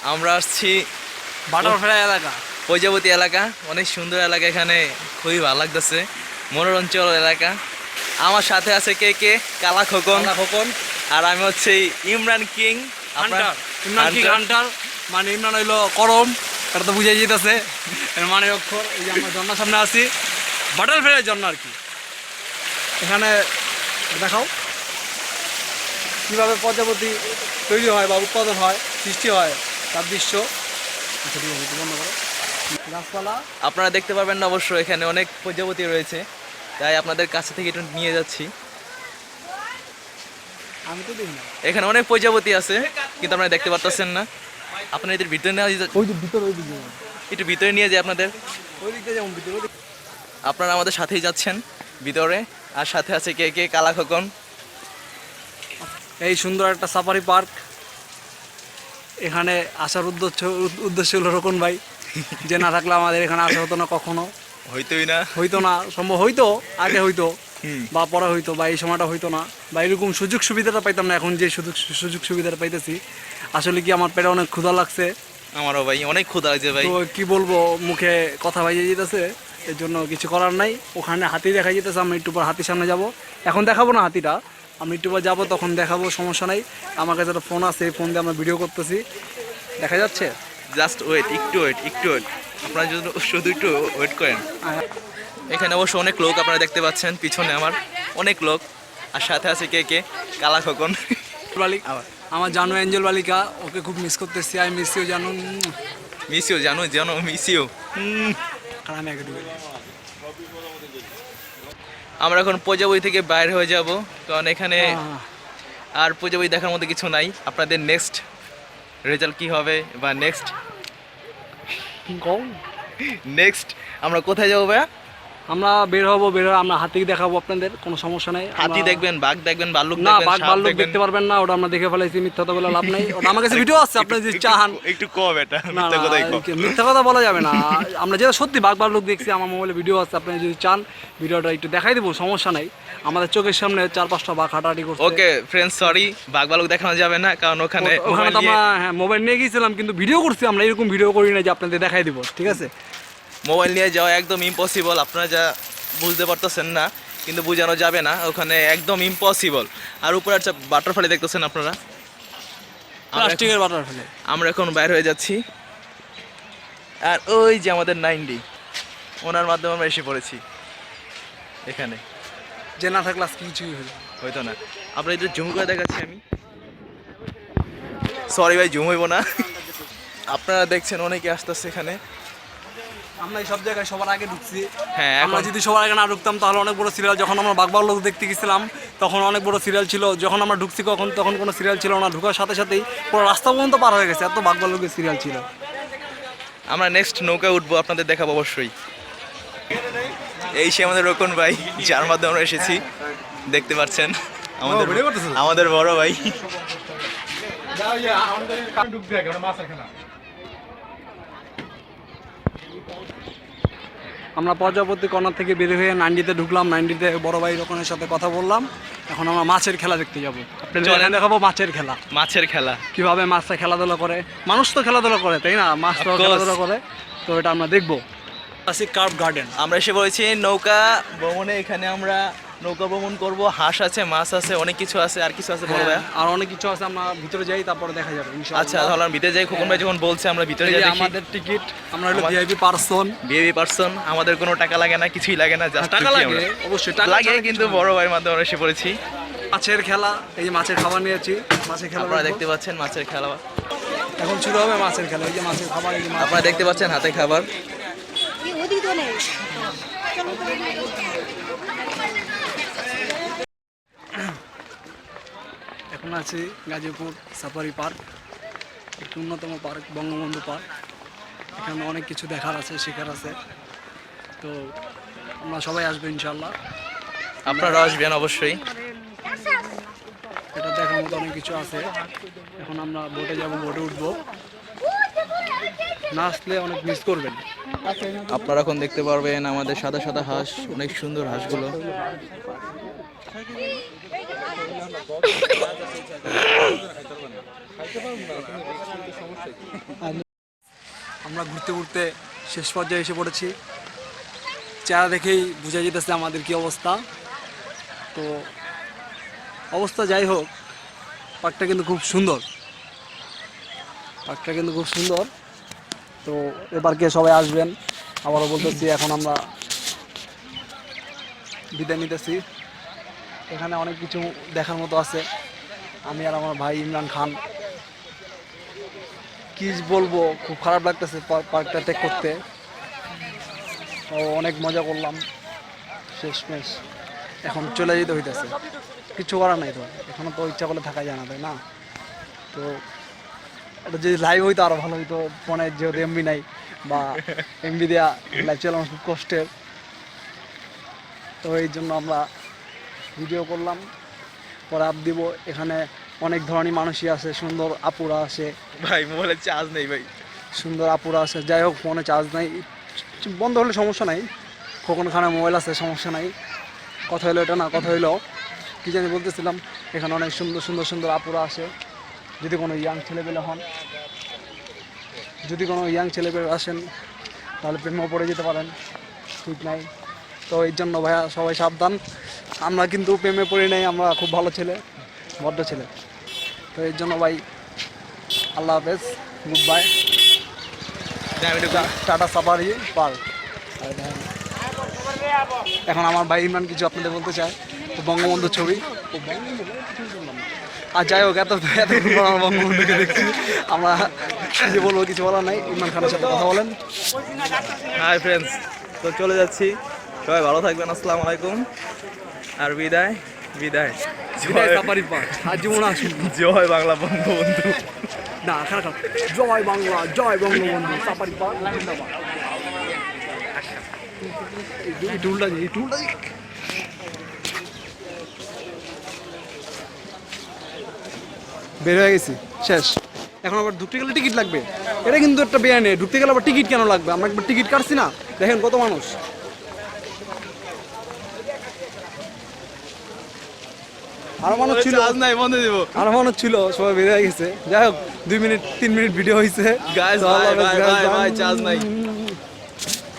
আমরা আসছি বাটারফ্লাই এলাকা, প্রজাপতি এলাকা। অনেক সুন্দর এলাকা, এখানে খুবই ভালো লাগতেছে, মনোরঞ্জন এলাকা। আমার সাথে আছে কে কে, কালা খোকন, আর আমি হচ্ছে Imran king. Hunter. Imran king Hunter, মানে ইমরান হইলো করম, এটা তো বুঝাই যেতেছে এর মানে অক্ষর। এই যে আমরা ঝর্ণার সামনে আছি, বাটারফ্লাইয়ের জন্য আর কি। এখানে দেখাও কীভাবে প্রজাপতি তৈরি হয় বা উৎপাদন হয়, সৃষ্টি হয় তার দৃশ্য। আচ্ছা ঠিক আছে, বন্ধ করো। গাছপালা আপনারা দেখতে পারবেন না অবশ্য, এখানে অনেক প্রজাপতি রয়েছে, তাই আপনাদের কাছে থেকে একটু নিয়ে যাচ্ছি। আমি তো দেখি না, এখানে অনেক প্রজাপতি আছে কিন্তু আপনারা দেখতে পারতেছেন না। আপনারা এদের ভিতরে নেওয়া ওই যে ভিতরে, ওই দিকে একটু ভিতরে নিয়ে যায় আপনাদের। ওই দিকটা যেমন ভিতরে, আপনারা আমাদের সাথেই যাচ্ছেন ভিতরে। আর সাথে আছে কে কে, কালা খোকন। এই সুন্দর একটা সাফারি পার্ক। এখানে আসার উদ্দেশ্য হলো রকন ভাই, যে না থাকলে আমাদের এখানে আসা হতো না কখনো, হইতো না সম্ভব, হইতো আগে হইতো বা পরে হইতো, বা এই সময়টা হইতো না, বা এরকম সুযোগ সুবিধাটা পাইতাম না। এখন যে সুযোগ সুবিধাটা পাইতেছি, আসলে কি আমার পেটে অনেক ক্ষুধা লাগছে। আমারও ভাই অনেক ক্ষুধা লাগছে ভাই। তো কি বলবো, মুখে কথা বাইজে যেতেছে, এর জন্য কিছু করার নাই। ওখানে হাতি দেখা যেতেছে, আমি একটু পর হাতির সামনে যাব। এখন দেখাবো না হাতিটা, আমি একটু পর যাবো, তখন দেখাবো, সমস্যা নাই। আমার কাছে একটা ফোন আছে, এই ফোন দিয়ে আমরা ভিডিও করতেছি, দেখা যাচ্ছে। জাস্ট ওয়েট, একটু ওয়েট। আপনারা শুধু একটু ওয়েট করেন। এখানে অবশ্য অনেক লোক আপনারা দেখতে পাচ্ছেন, পিছনে আমার অনেক লোক। আর সাথে আছে কে কে, কালা খোকন। আমার জানু অ্যাঞ্জেল বালিকা, ওকে খুব মিস করতেছি। আমি মিস ইউ জানু, মিস ইউ। আর আমি আগে ঢুকে আমরা এখন প্রজাপতি থেকে বাইরে হয়ে যাব, কারণ এখানে আর প্রজাপতি দেখার মতো কিছু নাই। আপনাদের নেক্সট রেজাল্ট কি হবে বা নেক্সট আমরা কোথায় যাবো ভাইয়া? আমরা বের হবো, আমরা হাতি দেখাবো আপনাদের, কোনো সমস্যা নাই। হাতি দেখবেন, বাঘ দেখবেন, ভাল্লুক না, দেখবেন, বাঘ সাপ ভাল্লুক দেখবেন। দেখতে পারবেন না, ওটা আমরা দেখে ফেলাইছি, মিথ্যা কথা বলে লাভ নাই। ওটা আমার কাছে ভিডিও আছে, আপনি যদি চান। একটু কম, এটা না, মিথ্যা কথাই কম। মিথ্যা কথা বলা যাবে না। আমরা যেটা সত্যি বাঘ ভাল্লুক দেখছি, আমার মোবাইলে ভিডিও আছে, আপনি যদি চান ভিডিওটা একটু দেখাই দেবো, সমস্যা নাই। আমাদের চোখের সামনে 4-5টা বাঘ হাঁটাহাঁটি করছে। ওকে ফ্রেন্ডস, সরি, বাঘ ভাল্লুক দেখানো যাবে না, কারণ ওখানে তো আমরা মোবাইল নিয়ে গিয়েছিলাম, কিন্তু ভিডিও করছি আমরা, এরকম ভিডিও করি না যে আপনাদের দেখাই দিব, ঠিক আছে? মোবাইল নিয়ে যাওয়া একদম ইম্পসিবল। আপনারা যা বুঝতে পারতেছেন না, কিন্তু বোঝানো যাবে না, ওখানে একদম ইম্পসিবল। আর উপরে একটা বাটারফ্লাই দেখতেছেন আপনারা, প্লাস্টিকের বাটারফ্লাই। আমরা এখন বাইরে হয়ে যাচ্ছি। আর ওই যে আমাদের 90, ওনার মাধ্যমে আমরা এসে পড়েছি এখানে। যে না থাকলে আজকে কিছুই হয়তো না। আপনার একটু জুম করে দেখাচ্ছি আমি। সরি ভাই, জুম হইব না। আপনারা দেখছেন অনেকে আসতেছে এখানে। আমরা এই সব জায়গায় সবার আগে ঢুকছি। হ্যাঁ, আমরা যদি সবার আগে না ঢুকতাম তাহলে অনেক বড় সিরিয়াল। যখন আমরা বাঘ ভাল্লুক দেখতে গেছিলাম তখন অনেক বড় সিরিয়াল ছিল। যখন আমরা ঢুকছি তখন কোনো সিরিয়াল ছিল না। ঢুকার সাথে সাথেই পুরো রাস্তা পর্যন্ত পার হয়ে গেছে, এত বাঘ ভাল্লুকের সিরিয়াল ছিল। আমরা নেক্সট নৌকায় উঠবো, আপনাদের দেখাবো অবশ্যই। এই সে আমাদের রোকন ভাই, যার মাধ্যমে আমরা এসেছি, দেখতে পাচ্ছেন আমাদের বড় ভাই। আমরা প্রজাপতি কর্নার থেকে বের হয়ে 90-তে ঢুকলাম। 90-তে বড় ভাই রকনের সাথে কথা বললাম। এখন আমরা মাছের খেলা দেখতে যাবো, আপনাদের দেখাবো মাছের খেলা, কিভাবে মাছটা খেলাধুলা করে। মানুষ তো খেলাধুলা করে, তাই না? মাছ তো খেলাধুলা করে, তো এটা আমরা দেখবো। কার্ভ গার্ডেন আমরা এসে বলেছি নৌকা ভ্রমণে। এখানে আমরা নৌকা ভ্রমণ করবো, হাঁস আছে, মাছ আছে, অনেক কিছু আছে। আর কিছু আছে বড় ভাই? আর অনেক কিছু আছে, আমরা ভিতরে যাই, তারপরে দেখা যাবে ইনশাআল্লাহ। আচ্ছা, তাহলে আমরা ভিতরে যাই। খোকন ভাই যখন বলছে আমরা ভিতরে যাই, আমাদের টিকিট, আমরা হলো ভিআইপি পারসন। আমাদের কোনো টাকা লাগে না, কিছুই লাগে না, জাস্ট টাকা লাগে, অবশ্যই টাকা লাগে, কিন্তু বড় ভাইয়ের মাধ্যমে আমরা এসে পড়েছি। মাছের খেলা, এই যে মাছের খাবার নিয়েছি, মাছের খেলা আপনারা দেখতে পাচ্ছেন মাছের খেলা। এখন শুরু হবে মাছের খেলা। এই যে মাছের খাবার, এই যে আপনারা দেখতে পাচ্ছেন হাতে খাবার। এখন আছি গাজীপুর সাফারি পার্ক, একটি অন্যতম পার্ক, বঙ্গবন্ধু পার্ক। এখানে অনেক কিছু দেখার আছে, শেখার আছে। তো আমরা সবাই আসবো ইনশাল্লাহ। আপনারা আসবেন অবশ্যই। এটা দেখার মতো অনেক কিছু আছে। এখন আমরা বোটে যাব, বোটে উঠবো। না আসলে অনেক মিস করবেন। আপনারা এখন দেখতে পারবেন আমাদের সাদা সাদা হাঁস, অনেক সুন্দর হাঁসগুলো। আমরা ঘুরতে ঘুরতে শেষ পর্যায়ে এসে পড়েছি। চেহারা দেখেই বোঝা যেতেছে আমাদের কি অবস্থা। তো অবস্থা যাই হোক, পার্কটা কিন্তু খুব সুন্দর। তো এ পার্কে সবাই আসবেন। আবারও বলতেছি, এখন আমরা বিদায় নিতেছি। এখানে অনেক কিছু দেখার মতো আছে। আমি আর আমার ভাই ইমরান খান, কি বলবো, খুব খারাপ লাগতেছে পার্কটা ত্যাগ করতে। ও অনেক মজা করলাম, শেষমেশ এখন চলে যেতে হইতেছে। কিছু করার নাই, তো এখনো তো ইচ্ছা করলে থাকা যায় না, তাই না? তো এটা যদি লাইভ হইতো আরও ভালো হইতো। ফোনে যেহেতু এমবি নাই, বা এমবি দেওয়া লাইভ চালানো খুব কষ্টের। তো এই জন্য আমরা ভিডিও করলাম, পরে আপ দিব। এখানে অনেক ধরনের মানুষই আছে, সুন্দর আপুরা আছে। ভাই মোবাইলে চার্জ নেই ভাই। সুন্দর আপুরা আছে। যাই হোক, ফোনে চার্জ নাই, বন্ধ হলে সমস্যা নাই। খোকনখানে মোবাইল আছে, সমস্যা নাই। কথা হলো এটা না, কথা হইলো কী জানি বলতেছিলাম। এখানে অনেক সুন্দর সুন্দর সুন্দর আপুরা আছে। যদি কোনো ইয়াং ছেলেপেলে হন, যদি কোনো ইয়াং ছেলেপেলে আসেন, তাহলে প্রেমেও পড়ে যেতে পারেন, ঠিক নাই। তো এই জন্য ভাইয়া সবাই সাবধান। আমরা কিন্তু প্রেমে পড়ি নাই, আমরা খুব ভালো ছেলে, ভদ্র ছেলে। তো এর জন্য ভাই আল্লাহ হাফেজ, good bye, tata safari park. এখন আমার ভাই ইমরান কিছু আপনাদের বলতে চায়। তো বঙ্গবন্ধুর ছবি, আর যাই হোক, এত আমরা বঙ্গবন্ধুকে দেখছি। আমরা যে বলবো, কিছু বলার নাই। ইমরান খানের সাথে কথা বলেন। হাই ফ্রেন্ডস, তো চলে যাচ্ছি। সবাই ভালো থাকবেন, আসসালামু আলাইকুম। আর বিদায় বিদায়। সাফারি পার্ক আর জীবন আসুন। জয় বাংলা বঙ্গবন্ধু। না, খারাপ। জয় বাংলা, জয় বঙ্গবন্ধু, সাফারি পার্ক জিন্দাবাদ। এই টুলটা বের হয়ে গেছি, শেষ। এখন আবার ঢুকতে গেলে টিকিট লাগবে। এটা কিন্তু একটা বেআইনি। ঢুকতে গেলে আবার টিকিট কেন লাগবে? আমরা একবার টিকিট কাটছি না, দেখেন কত মানুষ। আরো মানুষ ছিল, নাই, বন্ধ দিব। আরো মানুষ ছিল, সবাই বের হয়ে গেছে। যাই হোক, 2 মিনিট 3 মিনিট ভিডিও হয়েছে। Guys, bye bye bye, charge নাই।